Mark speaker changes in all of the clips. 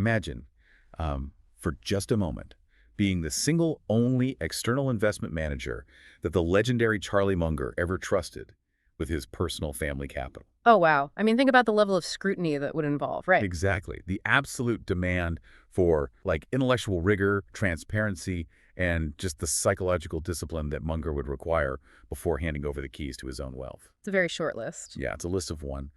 Speaker 1: Imagine, for just a moment, being the single only external investment manager that the legendary Charlie Munger ever trusted with his personal family capital.
Speaker 2: Oh, wow. I mean, think about the level of scrutiny that would involve, right?
Speaker 1: Exactly. The absolute demand for intellectual rigor, transparency, and just the psychological discipline that Munger would require before handing over the keys to his own wealth.
Speaker 2: It's a very short list.
Speaker 1: Yeah, it's a list of one.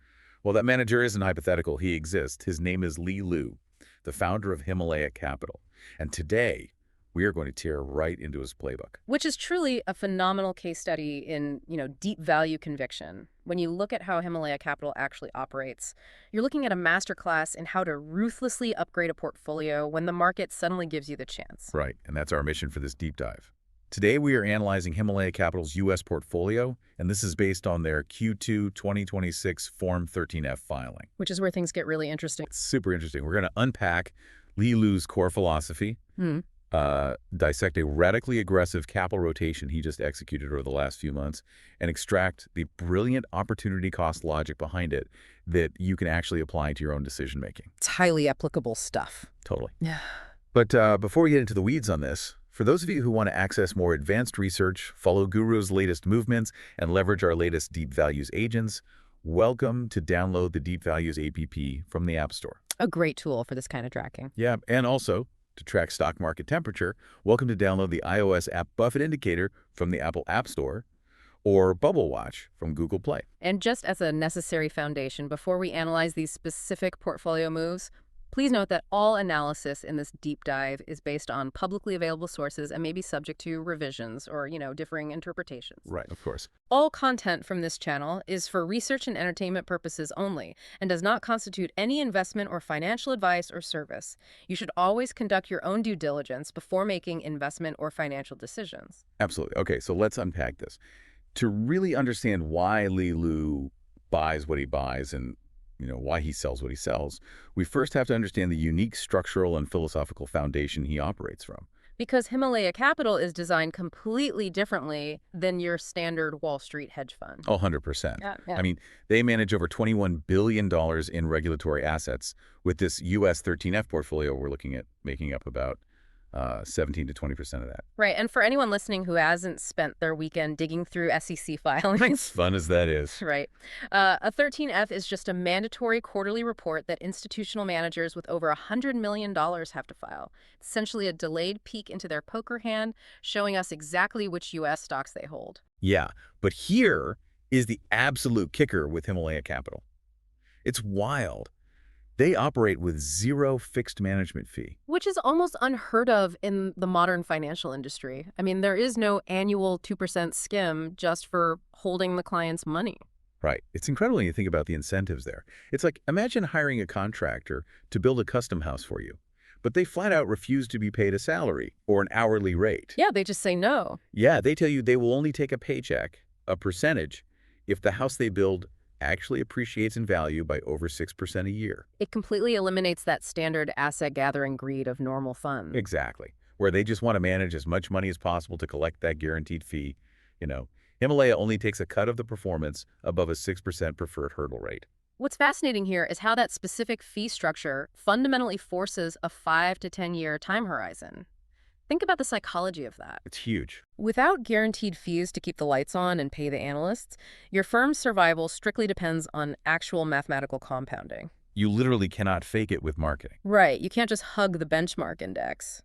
Speaker 1: Well, that manager isn't hypothetical. He exists. His name is Li Lu, the founder of Himalaya Capital. And today, we are going to tear right into his playbook.
Speaker 2: Which is truly a phenomenal case study in, deep value conviction. When you look at how Himalaya Capital actually operates, you're looking at a masterclass in how to ruthlessly upgrade a portfolio when the market suddenly gives you the chance.
Speaker 1: Right, and that's our mission for this deep dive. Today, we are analyzing Himalaya Capital's U.S. portfolio, and this is based on their Q2 2026 Form 13F filing.
Speaker 2: Which is where things get really interesting.
Speaker 1: It's super interesting. We're going to unpack Li Lu's core philosophy, dissect a radically aggressive capital rotation he just executed over the last few months, and extract the brilliant opportunity cost logic behind it that you can actually apply to your own decision-making.
Speaker 2: It's highly applicable stuff.
Speaker 1: Totally.
Speaker 2: Yeah.
Speaker 1: But before we get into the weeds on this, for those of you who want to access more advanced research, follow Guru's latest movements, and leverage our latest Deep Values agents, welcome to download the Deep Values app from the App Store.
Speaker 2: A great tool for this kind of tracking.
Speaker 1: Yeah, and also, to track stock market temperature, welcome to download the iOS app Buffett Indicator from the Apple App Store or Bubble Watch from Google Play.
Speaker 2: And just as a necessary foundation, before we analyze these specific portfolio moves, please note that all analysis in this deep dive is based on publicly available sources and may be subject to revisions or, differing interpretations.
Speaker 1: Right, of course.
Speaker 2: All content from this channel is for research and entertainment purposes only and does not constitute any investment or financial advice or service. You should always conduct your own due diligence before making investment or financial decisions.
Speaker 1: Absolutely. Okay, so let's unpack this. To really understand why Li Lu buys what he buys and why he sells what he sells, we first have to understand the unique structural and philosophical foundation he operates from.
Speaker 2: Because Himalaya Capital is designed completely differently than your standard Wall Street hedge fund.
Speaker 1: Oh, 100%.
Speaker 2: Yeah.
Speaker 1: I mean, they manage over $21 billion in regulatory assets. With this U.S. 13F portfolio, we're looking at making up about 17 to 20% of that.
Speaker 2: Right. And for anyone listening who hasn't spent their weekend digging through SEC filings.
Speaker 1: As fun as that is.
Speaker 2: Right. A 13F is just a mandatory quarterly report that institutional managers with over $100 million have to file. It's essentially a delayed peek into their poker hand, showing us exactly which U.S. stocks they hold.
Speaker 1: Yeah. But here is the absolute kicker with Himalaya Capital. It's wild. They operate with zero fixed management fee.
Speaker 2: Which is almost unheard of in the modern financial industry. I mean, there is no annual 2% skim just for holding the client's money.
Speaker 1: Right. It's incredible when you think about the incentives there. It's like, imagine hiring a contractor to build a custom house for you, but they flat out refuse to be paid a salary or an hourly rate.
Speaker 2: Yeah, they just say no.
Speaker 1: Yeah, they tell you they will only take a paycheck, a percentage, if the house they build actually appreciates in value by over 6% a year.
Speaker 2: It completely eliminates that standard asset-gathering greed of normal funds.
Speaker 1: Exactly. Where they just want to manage as much money as possible to collect that guaranteed fee. Himalaya only takes a cut of the performance above a 6% preferred hurdle rate.
Speaker 2: What's fascinating here is how that specific fee structure fundamentally forces a 5 to 10-year time horizon. Think about the psychology of that.
Speaker 1: It's huge.
Speaker 2: Without guaranteed fees to keep the lights on and pay the analysts, your firm's survival strictly depends on actual mathematical compounding.
Speaker 1: You literally cannot fake it with marketing.
Speaker 2: Right. You can't just hug the benchmark index.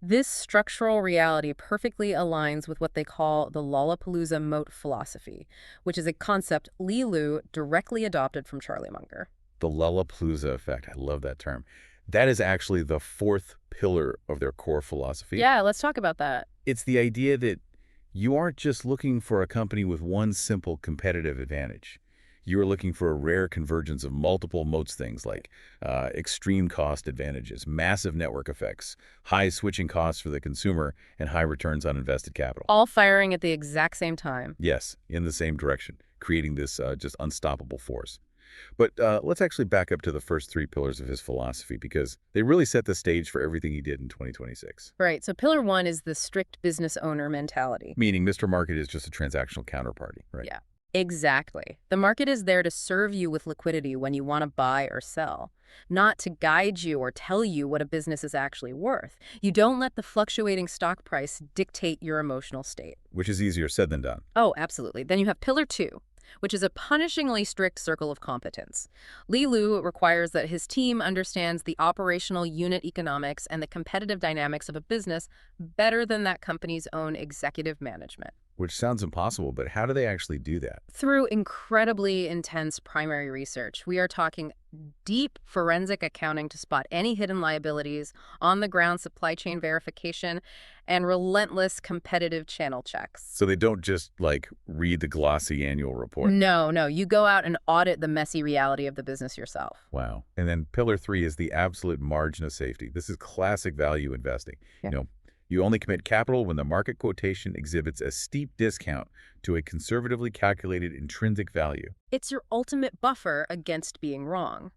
Speaker 2: This structural reality perfectly aligns with what they call the Lollapalooza moat philosophy, which is a concept Li Lu directly adopted from Charlie Munger.
Speaker 1: The Lollapalooza effect. I love that term. That is actually the fourth pillar of their core philosophy.
Speaker 2: Yeah, let's talk about that.
Speaker 1: It's the idea that you aren't just looking for a company with one simple competitive advantage. You are looking for a rare convergence of multiple moats, things like extreme cost advantages, massive network effects, high switching costs for the consumer, and high returns on invested capital.
Speaker 2: All firing at the exact same time.
Speaker 1: Yes, in the same direction, creating this just unstoppable force. But let's actually back up to the first three pillars of his philosophy, because they really set the stage for everything he did in 2026.
Speaker 2: Right. So pillar one is the strict business owner mentality.
Speaker 1: Meaning Mr. Market is just a transactional counterparty, right?
Speaker 2: Yeah. Exactly. The market is there to serve you with liquidity when you want to buy or sell, not to guide you or tell you what a business is actually worth. You don't let the fluctuating stock price dictate your emotional state.
Speaker 1: Which is easier said than done.
Speaker 2: Oh, absolutely. Then you have Pillar 2, which is a punishingly strict circle of competence. Li Lu requires that his team understands the operational unit economics and the competitive dynamics of a business better than that company's own executive management.
Speaker 1: Which sounds impossible, but how do they actually do that?
Speaker 2: Through incredibly intense primary research, we are talking deep forensic accounting to spot any hidden liabilities, on-the-ground supply chain verification, and relentless competitive channel checks.
Speaker 1: So they don't just, like, read the glossy annual report.
Speaker 2: No, no, you go out and audit the messy reality of the business yourself.
Speaker 1: Wow. And then pillar 3 is the absolute margin of safety. This is classic value investing.
Speaker 2: Yeah.
Speaker 1: You only commit capital when the market quotation exhibits a steep discount to a conservatively calculated intrinsic value.
Speaker 2: It's your ultimate buffer against being wrong,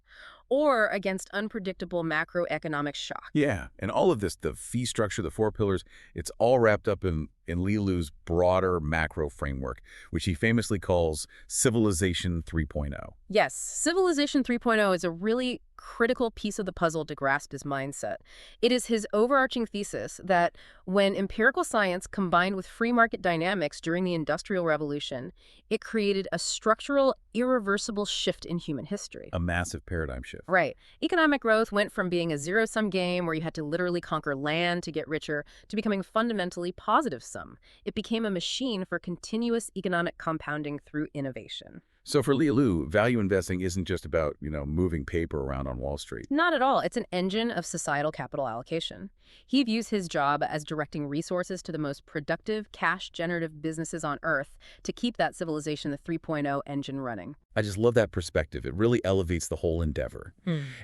Speaker 2: or against unpredictable macroeconomic shock.
Speaker 1: Yeah, and all of this, the fee structure, the 4 pillars, it's all wrapped up in Li Lu's broader macro framework, which he famously calls Civilization 3.0.
Speaker 2: Yes, Civilization 3.0 is a really critical piece of the puzzle to grasp his mindset. It is his overarching thesis that when empirical science combined with free market dynamics during the Industrial Revolution, it created a structural, irreversible shift in human history.
Speaker 1: A massive paradigm shift.
Speaker 2: Right. Economic growth went from being a zero-sum game where you had to literally conquer land to get richer to becoming fundamentally positive sum. It became a machine for continuous economic compounding through innovation.
Speaker 1: So for Li Lu, value investing isn't just about, moving paper around on Wall Street.
Speaker 2: Not at all. It's an engine of societal capital allocation. He views his job as directing resources to the most productive, cash-generative businesses on Earth to keep that Civilization the 3.0 engine running.
Speaker 1: I just love that perspective. It really elevates the whole endeavor.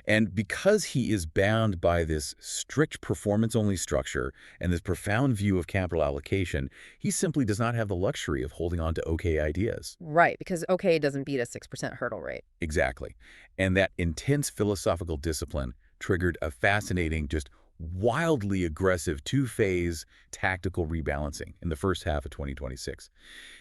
Speaker 1: And because he is bound by this strict performance-only structure and this profound view of capital allocation, he simply does not have the luxury of holding on to okay ideas.
Speaker 2: Right, because okay doesn't beat a 6% hurdle rate.
Speaker 1: Exactly. And that intense philosophical discipline triggered a fascinating, just wildly aggressive two-phase tactical rebalancing in the first half of 2026.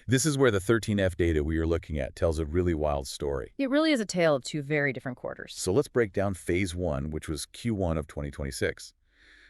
Speaker 1: This is where the 13F data we are looking at tells a really wild story.
Speaker 2: It really is a tale of two very different quarters.
Speaker 1: So let's break down phase 1, which was Q1 of 2026.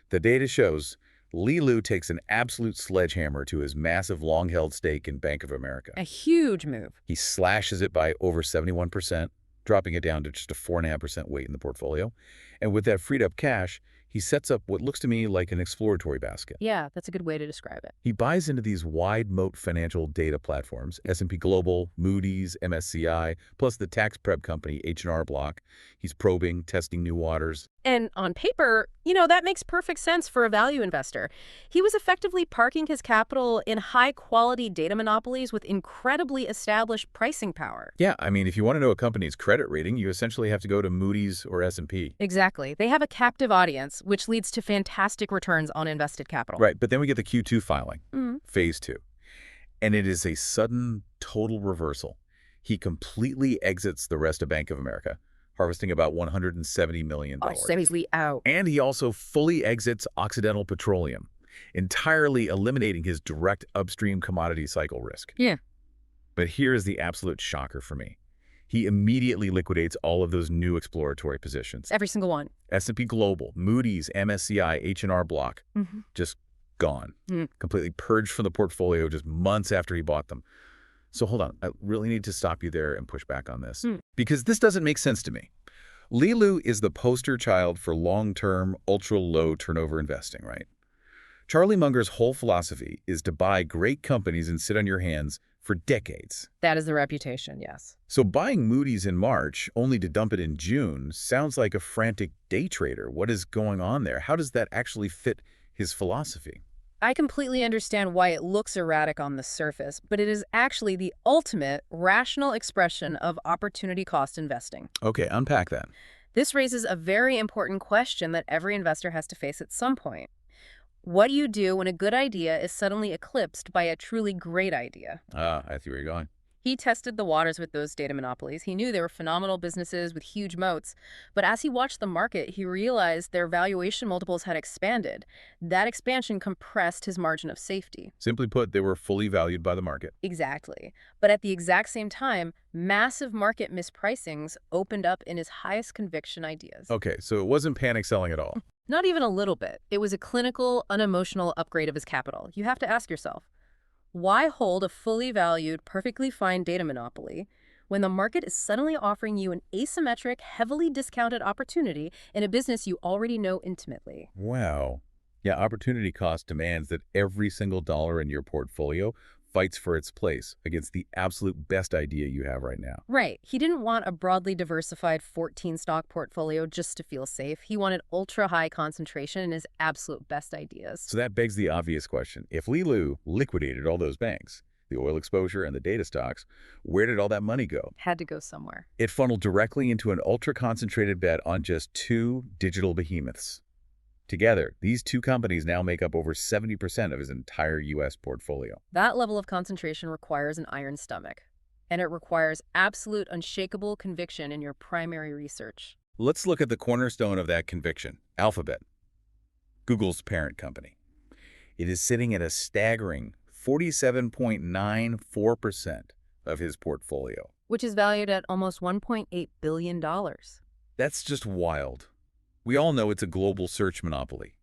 Speaker 1: The data shows Li Lu takes an absolute sledgehammer to his massive long-held stake in Bank of America.
Speaker 2: A huge move.
Speaker 1: He slashes it by over 71%, dropping it down to just a 4.5% weight in the portfolio. And with that freed up cash, he sets up what looks to me like an exploratory basket.
Speaker 2: Yeah, that's a good way to describe it.
Speaker 1: He buys into these wide moat financial data platforms, S&P Global, Moody's, MSCI, plus the tax prep company H&R Block. He's probing, testing new waters.
Speaker 2: And on paper, that makes perfect sense for a value investor. He was effectively parking his capital in high-quality data monopolies with incredibly established pricing power.
Speaker 1: Yeah, I mean, if you want to know a company's credit rating, you essentially have to go to Moody's or S&P.
Speaker 2: Exactly. They have a captive audience, which leads to fantastic returns on invested capital.
Speaker 1: Right, but then we get the Q2 filing, phase 2. And it is a sudden, total reversal. He completely exits the rest of Bank of America, harvesting about $170 million.
Speaker 2: Oh, seriously, out.
Speaker 1: And he also fully exits Occidental Petroleum, entirely eliminating his direct upstream commodity cycle risk.
Speaker 2: Yeah.
Speaker 1: But here is the absolute shocker for me. He immediately liquidates all of those new exploratory positions.
Speaker 2: Every single one.
Speaker 1: S&P Global, Moody's, MSCI, H&R Block, just gone. Completely purged from the portfolio just months after he bought them. So hold on, I really need to stop you there and push back on this. Because this doesn't make sense to me. Li Lu is the poster child for long-term, ultra-low turnover investing, right? Charlie Munger's whole philosophy is to buy great companies and sit on your hands for decades.
Speaker 2: That is the reputation, yes.
Speaker 1: So buying Moody's in March, only to dump it in June, sounds like a frantic day trader. What is going on there? How does that actually fit his philosophy?
Speaker 2: I completely understand why it looks erratic on the surface, but it is actually the ultimate rational expression of opportunity cost investing.
Speaker 1: Okay, unpack that.
Speaker 2: This raises a very important question that every investor has to face at some point. What do you do when a good idea is suddenly eclipsed by a truly great idea?
Speaker 1: I see where you're going.
Speaker 2: He tested the waters with those data monopolies. He knew they were phenomenal businesses with huge moats. But as he watched the market, he realized their valuation multiples had expanded. That expansion compressed his margin of safety.
Speaker 1: Simply put, they were fully valued by the market.
Speaker 2: Exactly. But at the exact same time, massive market mispricings opened up in his highest conviction ideas.
Speaker 1: Okay, so it wasn't panic selling at all.
Speaker 2: Not even a little bit. It was a clinical, unemotional upgrade of his capital. You have to ask yourself, why hold a fully valued, perfectly fine data monopoly when the market is suddenly offering you an asymmetric, heavily discounted opportunity in a business you already know intimately?
Speaker 1: Wow. Yeah, opportunity cost demands that every single dollar in your portfolio fights for its place against the absolute best idea you have right now.
Speaker 2: Right. He didn't want a broadly diversified 14-stock portfolio just to feel safe. He wanted ultra-high concentration in his absolute best ideas.
Speaker 1: So that begs the obvious question. If Li Lu liquidated all those banks, the oil exposure and the data stocks, where did all that money go?
Speaker 2: Had to go somewhere.
Speaker 1: It funneled directly into an ultra-concentrated bet on just two digital behemoths. Together, these two companies now make up over 70% of his entire U.S. portfolio.
Speaker 2: That level of concentration requires an iron stomach, and it requires absolute, unshakable conviction in your primary research.
Speaker 1: Let's look at the cornerstone of that conviction, Alphabet, Google's parent company. It is sitting at a staggering 47.94% of his portfolio.
Speaker 2: Which is valued at almost $1.8 billion.
Speaker 1: That's just wild. We all know it's a global search monopoly.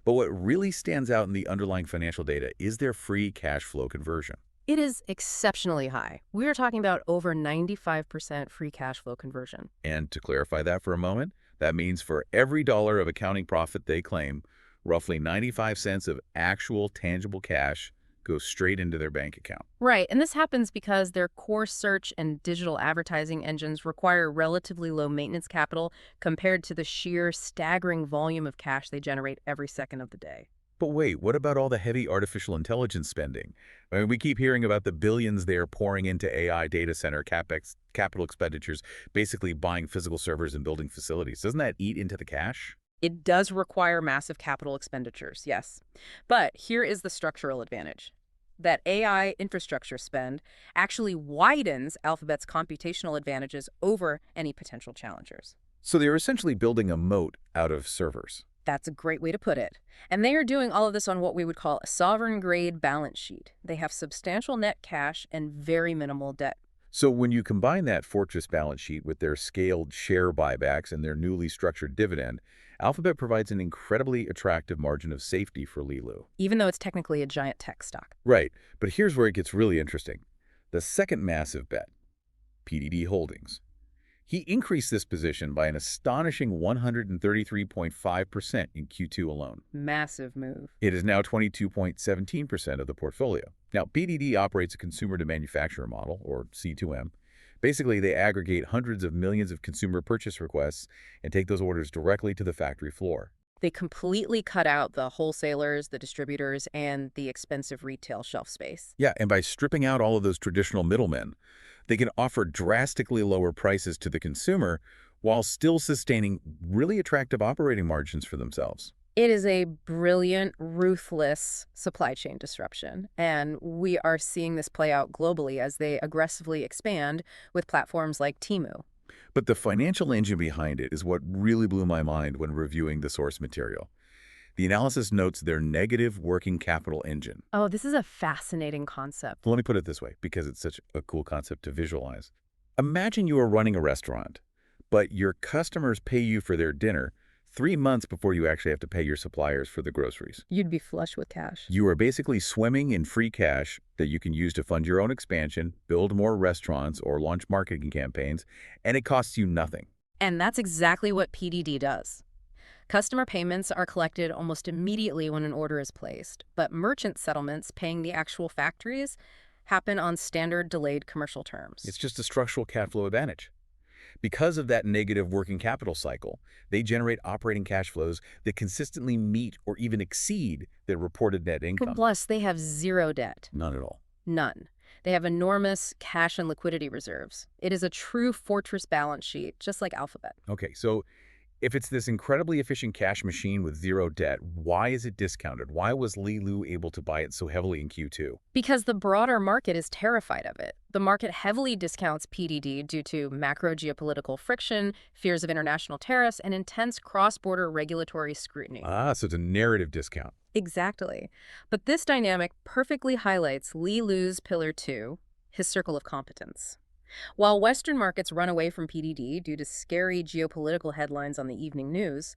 Speaker 1: But what really stands out in the underlying financial data is their free cash flow conversion.
Speaker 2: It is exceptionally high. We are talking about over 95% free cash flow conversion.
Speaker 1: And to clarify that for a moment, that means for every dollar of accounting profit they claim, roughly 95 cents of actual tangible cash goes straight into their bank account.
Speaker 2: Right, and this happens because their core search and digital advertising engines require relatively low maintenance capital compared to the sheer staggering volume of cash they generate every second of the day.
Speaker 1: But wait, what about all the heavy artificial intelligence spending? I mean, we keep hearing about the billions they are pouring into AI data center capex, capital expenditures, basically buying physical servers and building facilities. Doesn't that eat into the cash?
Speaker 2: It does require massive capital expenditures, yes. But here is the structural advantage. That AI infrastructure spend actually widens Alphabet's computational advantages over any potential challengers.
Speaker 1: So they're essentially building a moat out of servers.
Speaker 2: That's a great way to put it. And they are doing all of this on what we would call a sovereign-grade balance sheet. They have substantial net cash and very minimal debt.
Speaker 1: So when you combine that fortress balance sheet with their scaled share buybacks and their newly structured dividend, Alphabet provides an incredibly attractive margin of safety for Li Lu.
Speaker 2: Even though it's technically a giant tech stock.
Speaker 1: Right, but here's where it gets really interesting. The second massive bet, PDD Holdings. He increased this position by an astonishing 133.5% in Q2 alone.
Speaker 2: Massive move.
Speaker 1: It is now 22.17% of the portfolio. Now, PDD operates a consumer-to-manufacturer model, or C2M. Basically, they aggregate hundreds of millions of consumer purchase requests and take those orders directly to the factory floor.
Speaker 2: They completely cut out the wholesalers, the distributors, and the expensive retail shelf space.
Speaker 1: Yeah, and by stripping out all of those traditional middlemen, they can offer drastically lower prices to the consumer while still sustaining really attractive operating margins for themselves.
Speaker 2: It is a brilliant, ruthless supply chain disruption, and we are seeing this play out globally as they aggressively expand with platforms like Temu.
Speaker 1: But the financial engine behind it is what really blew my mind when reviewing the source material. The analysis notes their negative working capital engine.
Speaker 2: Oh, this is a fascinating concept.
Speaker 1: Let me put it this way, because it's such a cool concept to visualize. Imagine you are running a restaurant, but your customers pay you for their dinner 3 months before you actually have to pay your suppliers for the groceries.
Speaker 2: You'd be flush with cash.
Speaker 1: You are basically swimming in free cash that you can use to fund your own expansion, build more restaurants, or launch marketing campaigns, and it costs you nothing.
Speaker 2: And that's exactly what PDD does. Customer payments are collected almost immediately when an order is placed, but merchant settlements paying the actual factories happen on standard delayed commercial terms.
Speaker 1: It's just a structural cash flow advantage. Because of that negative working capital cycle, they generate operating cash flows that consistently meet or even exceed their reported net income.
Speaker 2: Plus, they have zero debt.
Speaker 1: None at all.
Speaker 2: None. They have enormous cash and liquidity reserves. It is a true fortress balance sheet, just like Alphabet.
Speaker 1: Okay, so If it's this incredibly efficient cash machine with zero debt, why is it discounted? Why was Li Lu able to buy it so heavily in Q2?
Speaker 2: Because the broader market is terrified of it. The market heavily discounts PDD due to macro geopolitical friction, fears of international tariffs, and intense cross-border regulatory scrutiny.
Speaker 1: Ah, so it's a narrative discount.
Speaker 2: Exactly. But this dynamic perfectly highlights Li Lu's Pillar 2, his circle of competence. While Western markets run away from PDD due to scary geopolitical headlines on the evening news,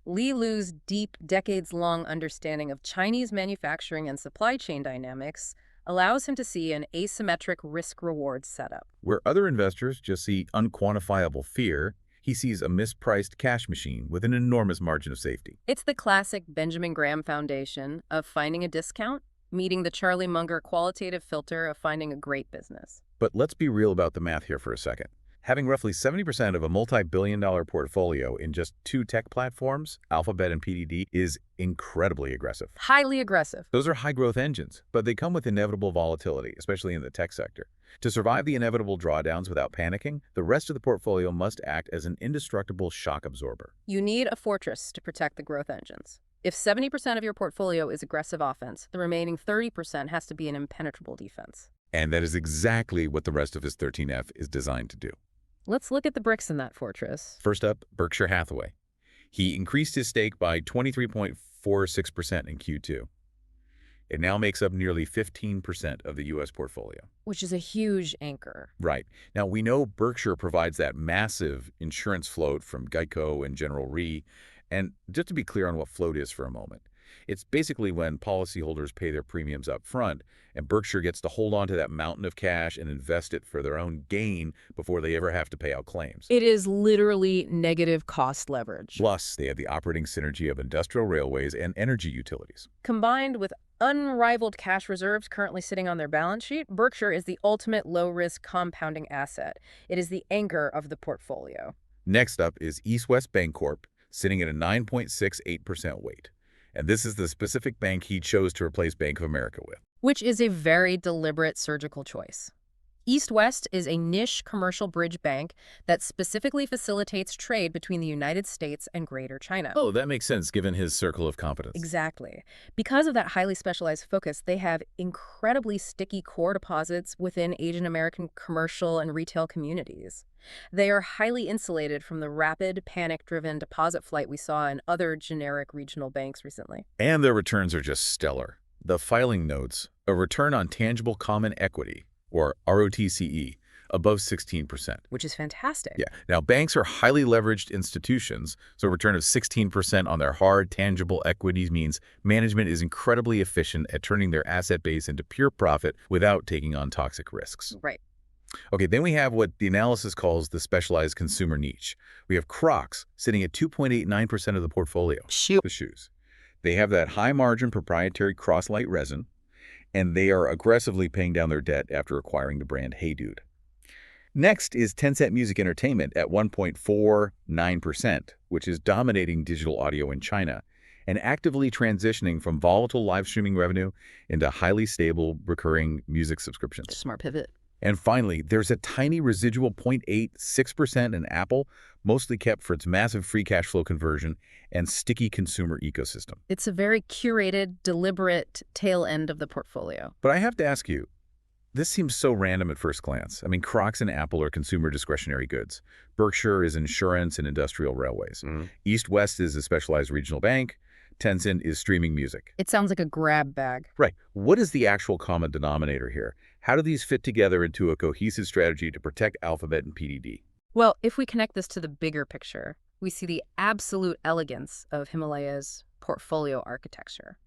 Speaker 2: Li Lu's deep, decades-long understanding of Chinese manufacturing and supply chain dynamics allows him to see an asymmetric risk-reward setup.
Speaker 1: Where other investors just see unquantifiable fear, he sees a mispriced cash machine with an enormous margin of safety.
Speaker 2: It's the classic Benjamin Graham foundation of finding a discount, meeting the Charlie Munger qualitative filter of finding a great business.
Speaker 1: But let's be real about the math here for a second. Having roughly 70% of a multi-billion-dollar portfolio in just two tech platforms, Alphabet and PDD, is incredibly aggressive.
Speaker 2: Highly aggressive.
Speaker 1: Those are high-growth engines, but they come with inevitable volatility, especially in the tech sector. To survive the inevitable drawdowns without panicking, the rest of the portfolio must act as an indestructible shock absorber.
Speaker 2: You need a fortress to protect the growth engines. If 70% of your portfolio is aggressive offense, the remaining 30% has to be an impenetrable defense.
Speaker 1: And that is exactly what the rest of his 13F is designed to do.
Speaker 2: Let's look at the bricks in that fortress.
Speaker 1: First up, Berkshire Hathaway. He increased his stake by 23.46% in Q2. It now makes up nearly 15% of the U.S. portfolio.
Speaker 2: Which is a huge anchor.
Speaker 1: Right. Now, we know Berkshire provides that massive insurance float from Geico and General Re. And just to be clear on what float is for a moment, it's basically when policyholders pay their premiums up front, and Berkshire gets to hold on to that mountain of cash and invest it for their own gain before they ever have to pay out claims.
Speaker 2: It is literally negative cost leverage.
Speaker 1: Plus, they have the operating synergy of industrial railways and energy utilities.
Speaker 2: Combined with unrivaled cash reserves currently sitting on their balance sheet, Berkshire is the ultimate low-risk compounding asset. It is the anchor of the portfolio.
Speaker 1: Next up is East West Bancorp, sitting at a 9.68% weight. And this is the specific bank he chose to replace Bank of America with.
Speaker 2: Which is a very deliberate surgical choice. East West is a niche commercial bridge bank that specifically facilitates trade between the United States and Greater China.
Speaker 1: Oh, that makes sense given his circle of competence.
Speaker 2: Exactly. Because of that highly specialized focus, they have incredibly sticky core deposits within Asian American commercial and retail communities. They are highly insulated from the rapid, panic-driven deposit flight we saw in other generic regional banks recently.
Speaker 1: And their returns are just stellar. The filing notes a return on tangible common equity, or ROTCE, above 16%.
Speaker 2: Which is fantastic.
Speaker 1: Yeah. Now, banks are highly leveraged institutions, so a return of 16% on their hard, tangible equities means management is incredibly efficient at turning their asset base into pure profit without taking on toxic risks.
Speaker 2: Right.
Speaker 1: Okay, then we have what the analysis calls the specialized consumer niche. We have Crocs sitting at 2.89% of the portfolio. The shoes. They have that high-margin proprietary Croslite resin, and they are aggressively paying down their debt after acquiring the brand Hey Dude. Next is Tencent Music Entertainment at 1.49%, which is dominating digital audio in China and actively transitioning from volatile live streaming revenue into highly stable recurring music subscriptions.
Speaker 2: Smart pivot.
Speaker 1: And finally, there's a tiny residual 0.86% in Apple, mostly kept for its massive free cash flow conversion and sticky consumer ecosystem.
Speaker 2: It's a very curated, deliberate tail end of the portfolio.
Speaker 1: But I have to ask you, this seems so random at first glance. I mean, Crocs and Apple are consumer discretionary goods. Berkshire is insurance and industrial railways. East West is a specialized regional bank. Tencent is streaming music.
Speaker 2: It sounds like a grab bag.
Speaker 1: Right. What is the actual common denominator here? How do these fit together into a cohesive strategy to protect Alphabet and PDD?
Speaker 2: Well, if we connect this to the bigger picture, we see the absolute elegance of Himalaya's portfolio architecture.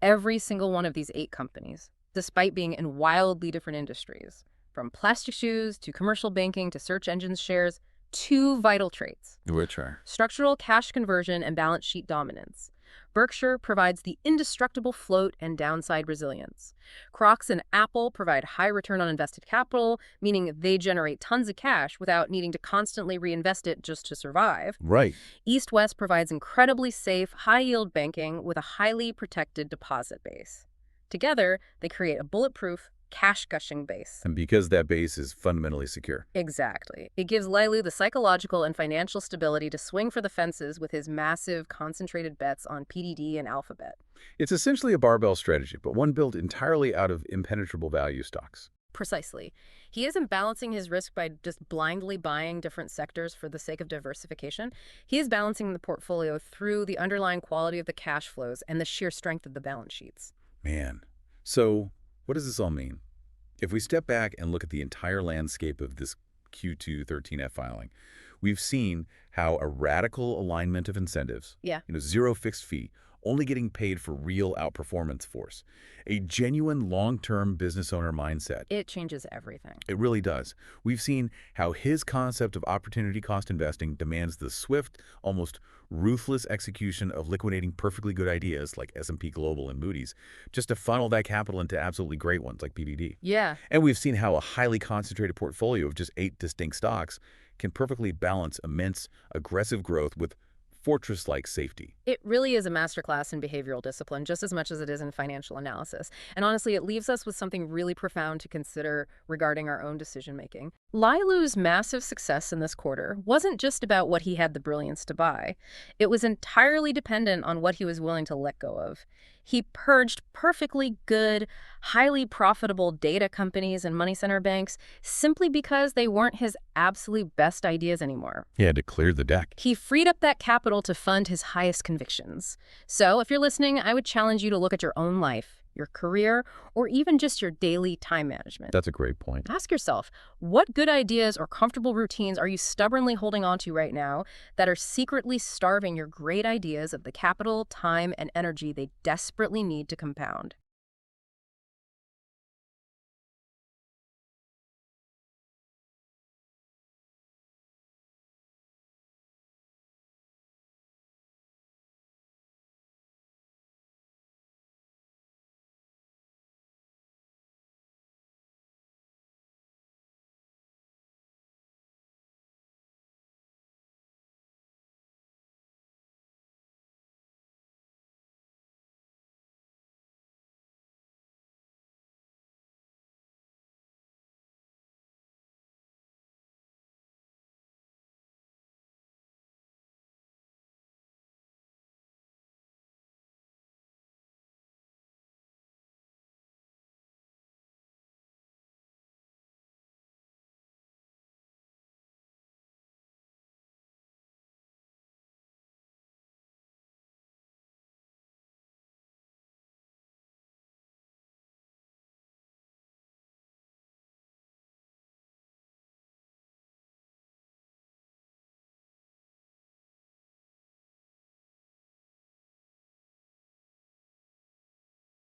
Speaker 2: Every single one of these 8 companies, despite being in wildly different industries, from plastic shoes to commercial banking to search engines shares, 2 vital traits:
Speaker 1: Which are?
Speaker 2: structural cash conversion and balance sheet dominance. Berkshire provides the indestructible float and downside resilience. Crocs and Apple provide high return on invested capital, meaning they generate tons of cash without needing to constantly reinvest it just to survive.
Speaker 1: Right.
Speaker 2: East West provides incredibly safe, high-yield banking with a highly protected deposit base. Together, they create a bulletproof, cash-gushing base.
Speaker 1: And because that base is fundamentally secure.
Speaker 2: Exactly. It gives Lailu the psychological and financial stability to swing for the fences with his massive, concentrated bets on PDD and Alphabet.
Speaker 1: It's essentially a barbell strategy, but one built entirely out of impenetrable value stocks.
Speaker 2: Precisely. He isn't balancing his risk by just blindly buying different sectors for the sake of diversification. He is balancing the portfolio through the underlying quality of the cash flows and the sheer strength of the balance sheets.
Speaker 1: Man. So, what does this all mean? If we step back and look at the entire landscape of this Q2 13F filing, we've seen how a radical alignment of incentives,
Speaker 2: Yeah.
Speaker 1: zero fixed fee, only getting paid for real outperformance force, a genuine long-term business owner mindset.
Speaker 2: It changes everything.
Speaker 1: It really does. We've seen how his concept of opportunity cost investing demands the swift, almost ruthless execution of liquidating perfectly good ideas like S&P Global and Moody's, just to funnel that capital into absolutely great ones like PDD.
Speaker 2: Yeah.
Speaker 1: And we've seen how a highly concentrated portfolio of just 8 distinct stocks can perfectly balance immense, aggressive growth with fortress-like safety.
Speaker 2: It really is a masterclass in behavioral discipline, just as much as it is in financial analysis. And honestly, it leaves us with something really profound to consider regarding our own decision-making. Lailu's massive success in this quarter wasn't just about what he had the brilliance to buy. It was entirely dependent on what he was willing to let go of. He purged perfectly good, highly profitable data companies and money center banks simply because they weren't his absolute best ideas anymore.
Speaker 1: He had to clear the deck.
Speaker 2: He freed up that capital to fund his highest convictions. So if you're listening, I would challenge you to look at your own life, your career, or even just your daily time management.
Speaker 1: That's a great point.
Speaker 2: Ask yourself, what good ideas or comfortable routines are you stubbornly holding on to right now that are secretly starving your great ideas of the capital, time, and energy they desperately need to compound?